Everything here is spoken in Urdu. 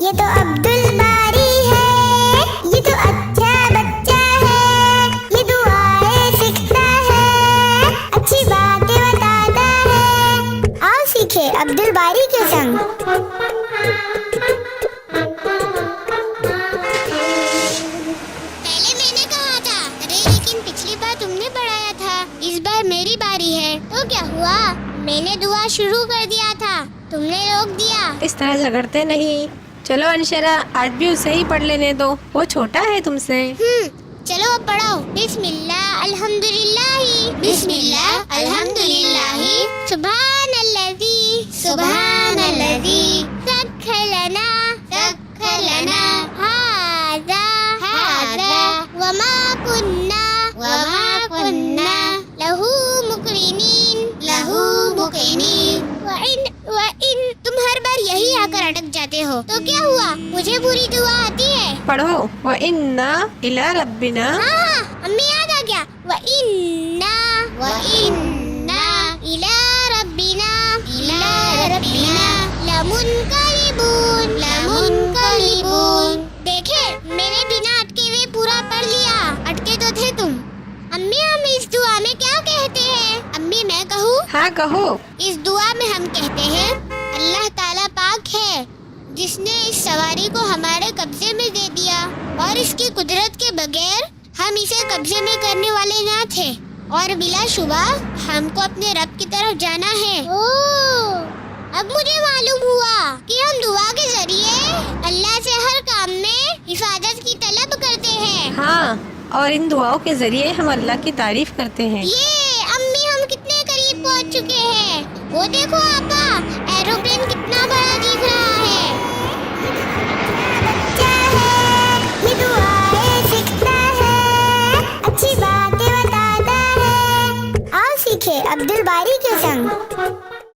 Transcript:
یہ تو عبد الباری ہے، یہ تو اچھا بچہ ہے، یہ دعائیں سیکھتا ہے، اچھی باتیں بتاتا ہے۔ آؤ سیکھے عبد الباری کے سنگ۔ پہلے میں نے کہا تھا، لیکن پچھلی بار تم نے پڑھایا تھا، اس بار میری باری ہے تو کیا ہوا؟ میں نے دعا شروع کر دیا تھا، تم نے روک دیا۔ اس طرح جھگڑتے نہیں، چلو انشرا آج بھی اسے ہی پڑھ لینے دو، وہ چھوٹا ہے تم سے۔ چلو اب پڑھاؤ۔ بسم اللہ الحمدللہ، بسم اللہ الحمدللہ، سبحان الذی، سبحان الذی، سخر لنا، سخر لنا، ھذا، ھذا، وما کننا، وما کننا، لہ مقرنین، لہ مقرنین، وَإِن تم ہر بار یہی آ کر اٹک جاتے ہو تو کیا ہوا؟ مجھے پوری دعا آتی ہے۔ پڑھو وَإِنَّا إِلَىٰ رَبِّنَا۔ ہاں امی یاد آ گیا۔ وَإِنَّا، وَإِنَّا إِلَىٰ رَبِّنَا، إِلَىٰ رَبِّنَا لَمُنْقَلِبُونَ، لَمُنْقَلِبُونَ۔ دیکھے میں نے بنا اٹکے ہوئے پورا پڑھ لیا، اٹکے تو تھے تم۔ امی ہم اس دعا میں کیا کہتے ہیں؟ امی میں کہوں؟ ہاں کہو۔ اس دعا میں ہم کہتے ہیں اللہ تعالیٰ پاک ہے جس نے اس سواری کو ہمارے قبضے میں دے دیا، اور اس کی قدرت کے بغیر ہم اسے قبضے میں کرنے والے نہ تھے، اور بلا شبہ ہم کو اپنے رب کی طرف جانا ہے۔ اب مجھے معلوم ہوا کہ ہم دعا کے ذریعے اللہ سے ہر کام میں حفاظت کی طلب کرتے ہیں۔ ہاں، اور ان دعاؤں کے ذریعے ہم اللہ کی تعریف کرتے ہیں۔ یہ امی ہم کتنے قریب پہنچ چکے ہیں۔ وہ دیکھو آپا، ایروپلین کتنا بڑا دکھ رہا ہے۔ بچہ ہے، یہ دعائیں سیکھتا ہے، اچھی باتیں بتاتا ہے۔ آؤ سیکھے عبد الباری کے سنگ۔